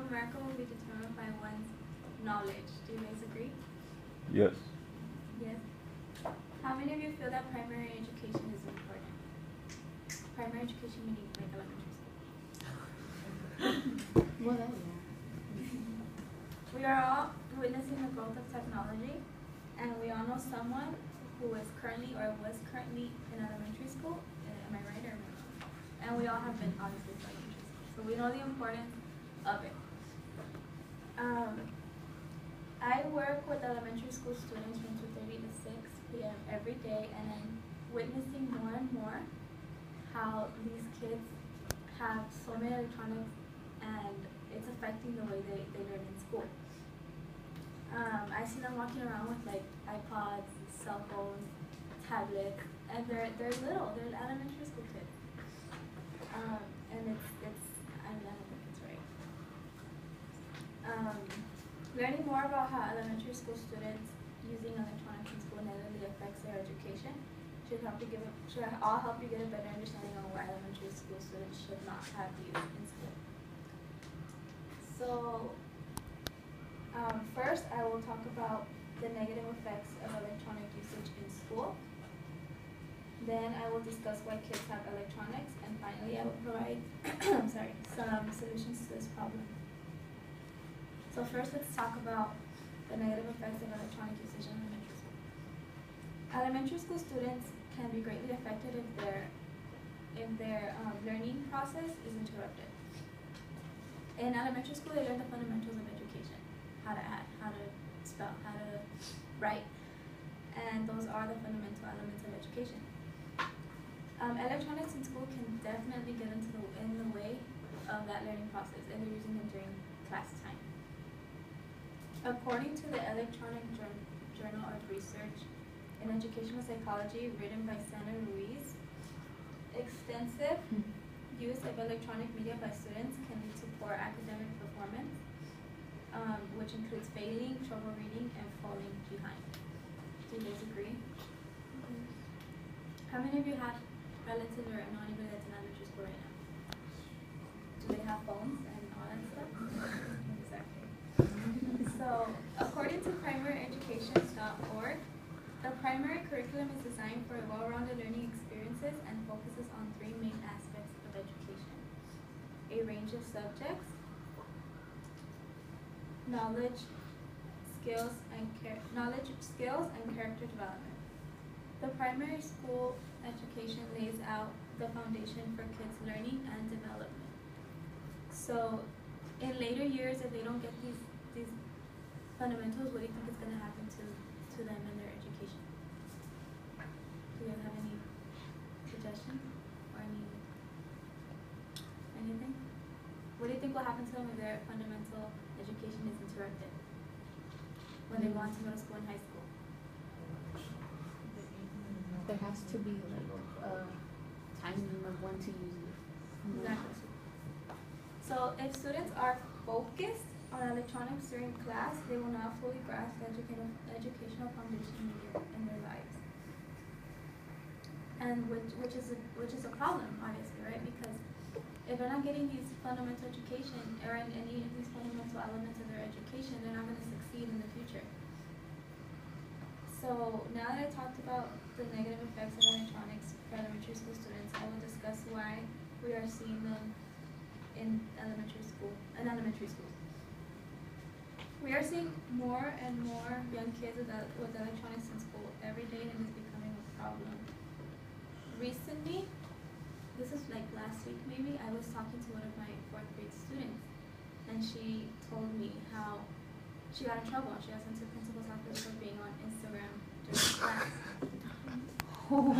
America will be determined by one's knowledge. Do you guys agree? Yes. Yes. How many of you feel that primary education is important? Primary education meaning like elementary school. Well, that, yeah. We are all witnessing the growth of technology, and we all know someone who is currently or was currently in elementary school. Am I right or am I wrong? And we all have been obviously in elementary school, so we know the importance of it. I work with elementary school students from 2:30 to 6 p.m. every day, and I'm witnessing more and more how these kids have so many electronics, and it's affecting the way they learn in school. I see them walking around with like iPods, cell phones, tablets, and they're little. They're elementary school kids, and it's I don't think it's right. Learning more about how elementary school students using electronics in school negatively affects their education should all help you get a better understanding on why elementary school students should not have these in school. So, first I will talk about the negative effects of electronic usage in school. Then I will discuss why kids have electronics, and finally I will provide some solutions to this problem. So first, let's talk about the negative effects of electronic usage in elementary school. Elementary school students can be greatly affected if their learning process is interrupted. In elementary school, they learn the fundamentals of education: how to add, how to spell, how to write, and those are the fundamental elements of education. Electronics in school can definitely get in the way of that learning process, and they're using them during class time. According to the Electronic Journal of Research in Educational Psychology, written by Sandra Ruiz, extensive use of electronic media by students can lead to poor academic performance, which includes failing, trouble reading, and falling behind. Do you guys agree? How many of you have relatives or know anybody that's in elementary school right now? Do they have phones and all that stuff? Exactly. So, according to primaryeducation.org, the primary curriculum is designed for well-rounded learning experiences and focuses on three main aspects of education: a range of subjects, knowledge, skills, and character development. The primary school education lays out the foundation for kids' learning and development. So, in later years, if they don't get these fundamentals, what do you think is going to happen to them in their education? Do you guys have any suggestions or anything? What do you think will happen to them if their fundamental education is interrupted when they want to go to school in high school? There has to be like a timing of when to use it. Exactly. So if students are focused on electronics during class, they will not fully grasp the educational foundation in their lives, and which is a problem, obviously, right? Because if they're not getting these fundamental education or any of these fundamental elements of their education, they're not going to succeed in the future. So now that I talked about the negative effects of electronics for elementary school students, I will discuss why we are seeing them in elementary schools. We are seeing more and more young kids with electronics in school every day, and it is becoming a problem. Recently, this is like last week maybe, I was talking to one of my 4th grade students, and she told me how she got in trouble. She got sent to the principal's office for being on Instagram during class. Oh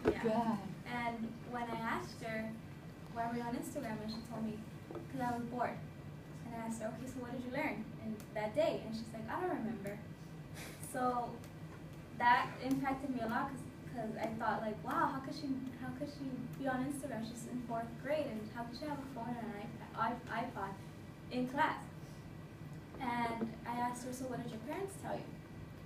Yeah. God. And when I asked her, why were you on Instagram? And she told me, because I was bored. And I asked her, okay, so what did you learn in that day? And she's like, I don't remember. So that impacted me a lot because I thought like, wow, how could she be on Instagram? She's in 4th grade, and how could she have a phone and an iPod in class? And I asked her, so what did your parents tell you?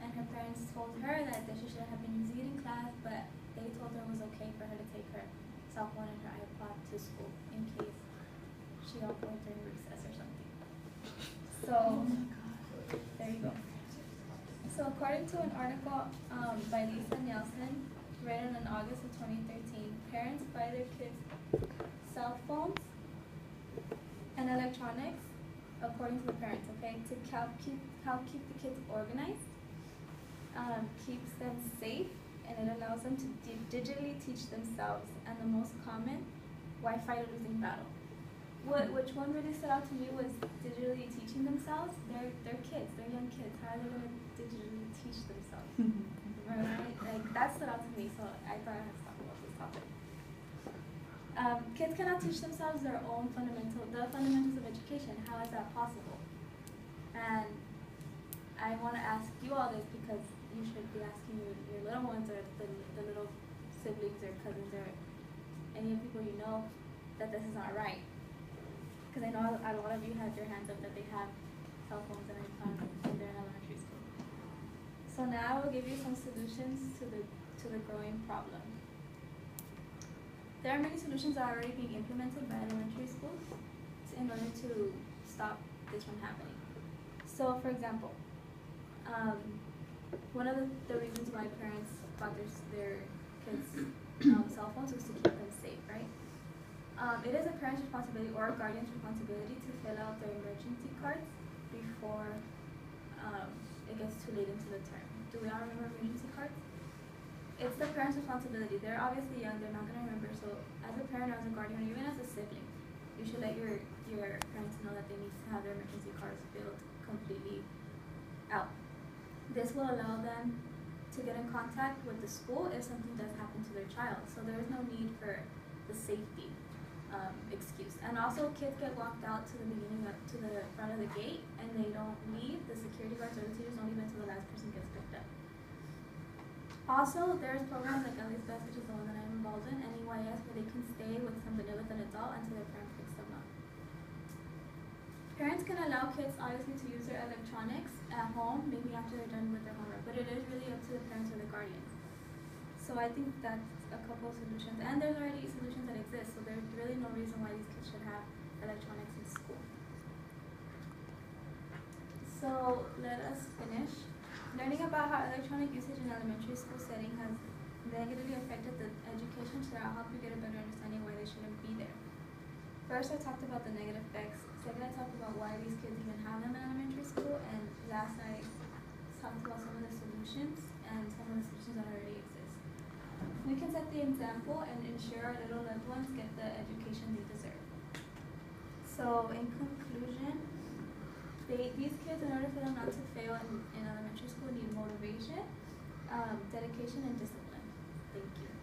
And her parents told her that she shouldn't have been using it in class, but they told her it was okay for her to take her cell phone and her iPod to school in case she got bored during recess or something. So, there you go. So according to an article by Lisa Nielsen, written in August of 2013, parents buy their kids cell phones and electronics, according to the parents, okay, to help keep the kids organized, keeps them safe, and it allows them to digitally teach themselves. And the most common, why fight a losing battle? Which one really stood out to me was digitally teaching themselves. They're kids, they're young kids. How are they gonna digitally teach themselves? Right? Like that stood out to me, so I thought I had to talk about this topic. Kids cannot teach themselves the fundamentals of education. How is that possible? And I want to ask you all this because you should be asking your little ones or the little siblings or cousins or any of the people you know that this is not right. Because I know a lot of you had your hands up that they have cell phones and iPhones and they're in elementary school. So now I will give you some solutions to the growing problem. There are many solutions that are already being implemented by elementary schools in order to stop this from happening. So for example, one of the reasons why parents bought their kids cell phones was to keep them safe, right? It is a parent's responsibility or a guardian's responsibility to fill out their emergency cards before it gets too late into the term. Do we all remember emergency cards? It's the parent's responsibility. They're obviously young, they're not going to remember, so as a parent or as a guardian or even as a sibling, you should let your parents know that they need to have their emergency cards filled completely out. This will allow them to get in contact with the school if something does happen to their child, so there is no need for the safety excuse. And also, kids get walked out to the front of the gate, and they don't leave. The security guards or the teachers don't leave until the last person gets picked up. Also, there's programs like Ellie's Best, which is the one that I'm involved in, and EYS, where they can stay with an adult until their parent picks them up. Parents can allow kids, obviously, to use their electronics at home, maybe after they're done with their homework, but it is really up to the parents or the guardians. So I think that's a couple of solutions, and there's already solutions that exist, so there's really no reason why these kids should have electronics in school. So let us finish. Learning about how electronic usage in elementary school setting has negatively affected the education should help you get a better understanding why they shouldn't be there. First, I talked about the negative effects. Second, I talked about why these kids even have them in elementary school, and last, I talked about some of the solutions and some of the solutions that already exist. We can set the example and ensure our little loved ones get the education they deserve. So, in conclusion, these kids, in order for them not to fail in elementary school, need motivation, dedication, and discipline. Thank you.